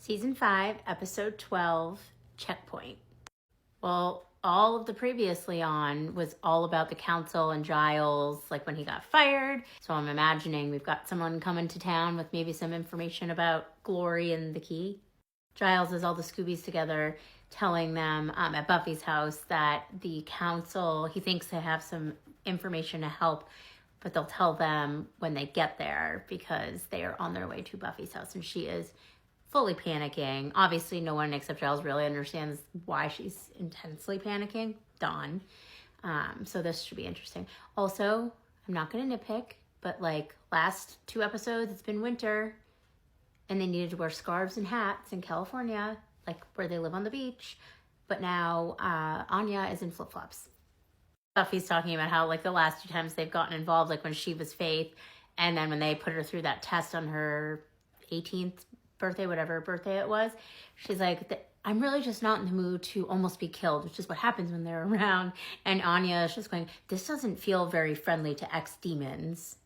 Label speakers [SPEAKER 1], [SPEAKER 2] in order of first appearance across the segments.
[SPEAKER 1] Season 5, Episode 12, Checkpoint. Well, all of the previously on was all about the council and Giles, like when he got fired. So I'm imagining we've got someone coming to town with maybe some information about Glory and the key. Giles has all the Scoobies together telling them at Buffy's house that the council, he thinks they have some information to help, but they'll tell them when they get there because they are on their way to Buffy's house. And she is fully panicking. Obviously, no one except Giles really understands why she's intensely panicking. Dawn. So this should be interesting. Also, I'm not going to nitpick, but like last 2 episodes, it's been winter and they needed to wear scarves and hats in California, like where they live on the beach. But now Anya is in flip-flops. Buffy's talking about how like the last 2 times they've gotten involved, like when she was Faith, and then when they put her through that test on her 18th birthday, whatever birthday it was, she's like, I'm really just not in the mood to almost be killed, which is what happens when they're around. And Anya is just going, this doesn't feel very friendly to ex-demons.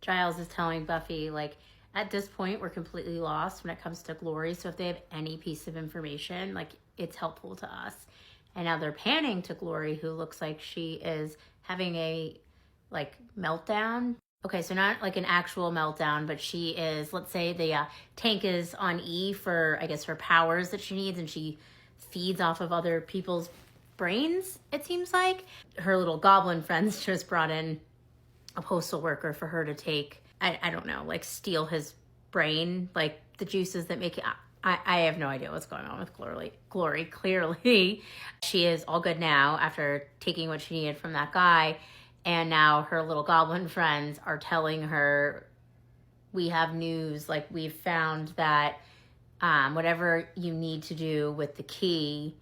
[SPEAKER 1] Giles is telling Buffy, like, at this point, we're completely lost when it comes to Glory. So if they have any piece of information, like, it's helpful to us. And now they're panning to Glory, who looks like she is having a, like, meltdown. Okay, so not like an actual meltdown, but she is, let's say the tank is on E for, I guess, her powers that she needs, and she feeds off of other people's brains, it seems like. Her little goblin friends just brought in a postal worker for her to take, I don't know, like steal his brain, like the juices that make it. I have no idea what's going on with Glory. Clearly, she is all good now after taking what she needed from that guy. And now her little goblin friends are telling her, we have news, like we've found that whatever you need to do with the key,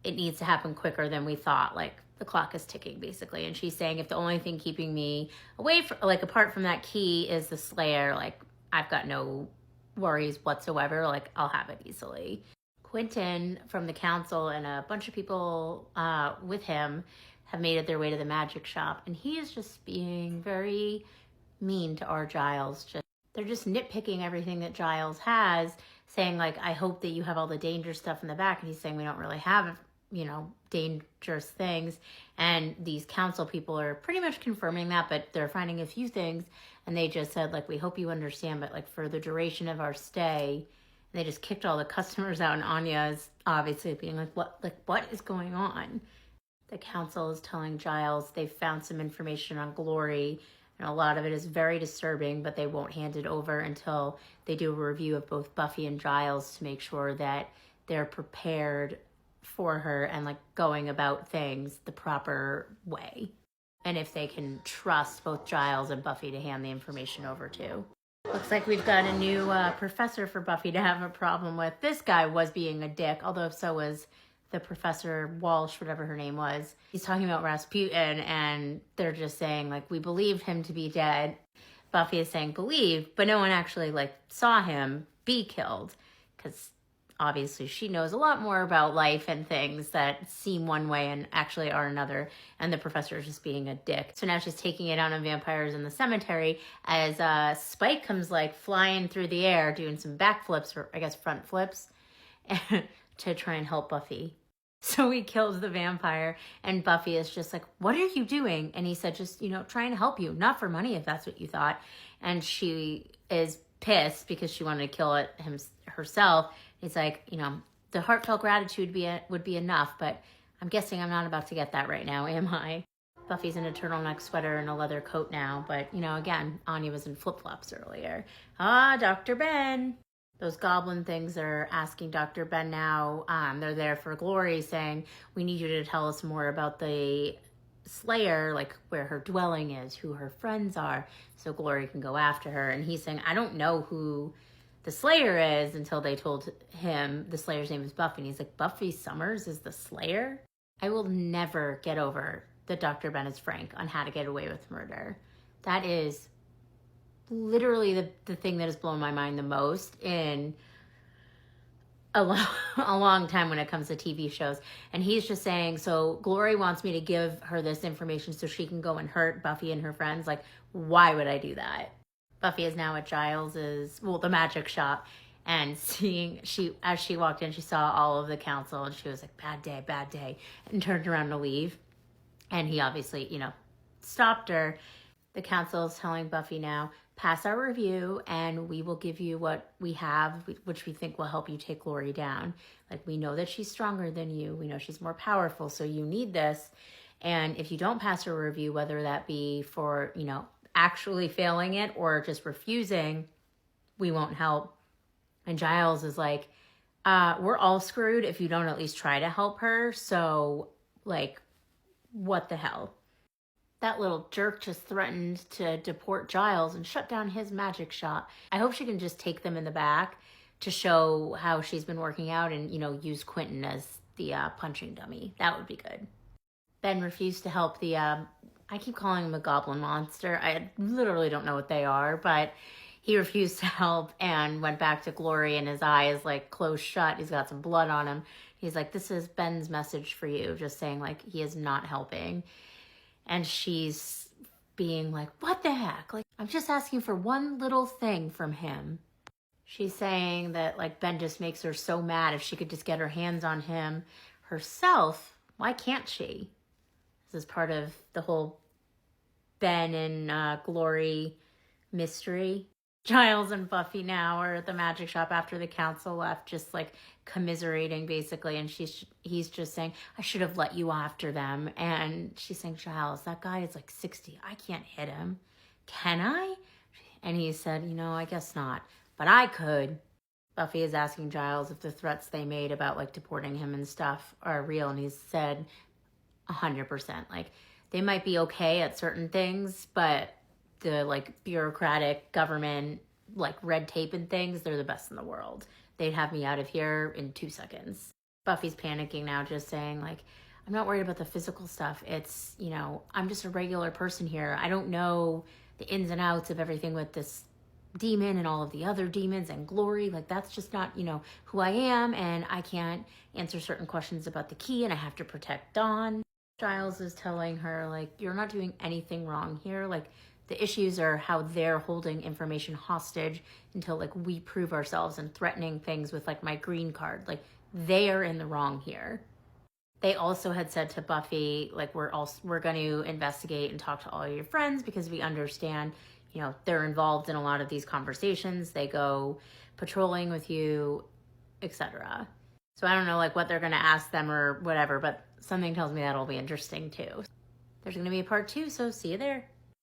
[SPEAKER 1] it needs to happen quicker than we thought. Like the clock is ticking basically. And she's saying if the only thing keeping me away from, like apart from that key is the Slayer, like I've got no worries whatsoever. Like I'll have it easily. Quentin from the council and a bunch of people with him have made it their way to the magic shop, and he is just being very mean to our Giles. They're just nitpicking everything that Giles has, saying like, I hope that you have all the danger stuff in the back, and he's saying we don't really have, dangerous things. And these council people are pretty much confirming that, but they're finding a few things, and they just said like, we hope you understand, but like for the duration of our stay, and they just kicked all the customers out, and Anya is obviously being like, what is going on? The council is telling Giles they've found some information on Glory, and a lot of it is very disturbing, but they won't hand it over until they do a review of both Buffy and Giles to make sure that they're prepared for her and like going about things the proper way. And if they can trust both Giles and Buffy to hand the information over to. Looks like we've got a new professor for Buffy to have a problem with. This guy was being a dick, although so was the Professor Walsh, whatever her name was. He's talking about Rasputin, and they're just saying, like, we believed him to be dead. Buffy is saying believe, but no one actually, like, saw him be killed, because obviously she knows a lot more about life and things that seem one way and actually are another, and the professor is just being a dick. So now she's taking it out on vampires in the cemetery as Spike comes, like, flying through the air, doing some backflips, or I guess front flips, to try and help Buffy. So he kills the vampire, and Buffy is just like, what are you doing? And he said, just, trying to help you, not for money if that's what you thought. And she is pissed because she wanted to kill it herself. He's like, the heartfelt gratitude would be enough, but I'm guessing I'm not about to get that right now, am I? Buffy's in a turtleneck sweater and a leather coat now, but, again, Anya was in flip-flops earlier. Dr. Ben. Those goblin things are asking Dr. Ben now. They're there for Glory, saying, we need you to tell us more about the Slayer, like where her dwelling is, who her friends are, so Glory can go after her. And he's saying, I don't know who the Slayer is until they told him the Slayer's name is Buffy. And he's like, Buffy Summers is the Slayer? I will never get over that Dr. Ben is frank on how to get away with murder. That is literally the thing that has blown my mind the most in a long time when it comes to TV shows. And he's just saying, so Glory wants me to give her this information so she can go and hurt Buffy and her friends. Like, why would I do that? Buffy is now at Giles's, the magic shop, And as she walked in, she saw all of the council and she was like, bad day, and turned around to leave. And he obviously, stopped her. The council is telling Buffy now, pass our review and we will give you what we have, which we think will help you take Glory down. Like, we know that she's stronger than you. We know she's more powerful, so you need this. And if you don't pass her review, whether that be for, actually failing it or just refusing, we won't help. And Giles is like, we're all screwed if you don't at least try to help her. So, like, what the hell? That little jerk just threatened to deport Giles and shut down his magic shop. I hope she can just take them in the back to show how she's been working out and, use Quentin as the punching dummy. That would be good. Ben refused to help the, I keep calling him a goblin monster. I literally don't know what they are, but he refused to help and went back to Glory, and his eye is like closed shut. He's got some blood on him. He's like, this is Ben's message for you, just saying like he is not helping. And she's being like, what the heck? Like, I'm just asking for one little thing from him. She's saying that like Ben just makes her so mad. If she could just get her hands on him herself, why can't she? This is part of the whole Ben and Glory mystery. Giles and Buffy now are at the magic shop after the council left, just like commiserating basically. And he's just saying, I should have let you after them. And she's saying, Giles, that guy is like 60. I can't hit him. Can I? And he said, I guess not, but I could. Buffy is asking Giles if the threats they made about like deporting him and stuff are real. And he said 100%. Like, they might be okay at certain things, but the like bureaucratic government, like red tape and things, they're the best in the world. They'd have me out of here in 2 seconds. Buffy's panicking now, just saying like, I'm not worried about the physical stuff. It's, I'm just a regular person here. I don't know the ins and outs of everything with this demon and all of the other demons and Glory. Like, that's just not, who I am. And I can't answer certain questions about the key, and I have to protect Dawn. Giles is telling her like, you're not doing anything wrong here. Like, the issues are how they're holding information hostage until like we prove ourselves, and threatening things with like my green card. Like, they are in the wrong here. They also had said to Buffy, like, we're going to investigate and talk to all your friends because we understand, they're involved in a lot of these conversations. They go patrolling with you, etc. So I don't know like what they're going to ask them or whatever, but something tells me that'll be interesting too. There's going to be a part 2, so see you there.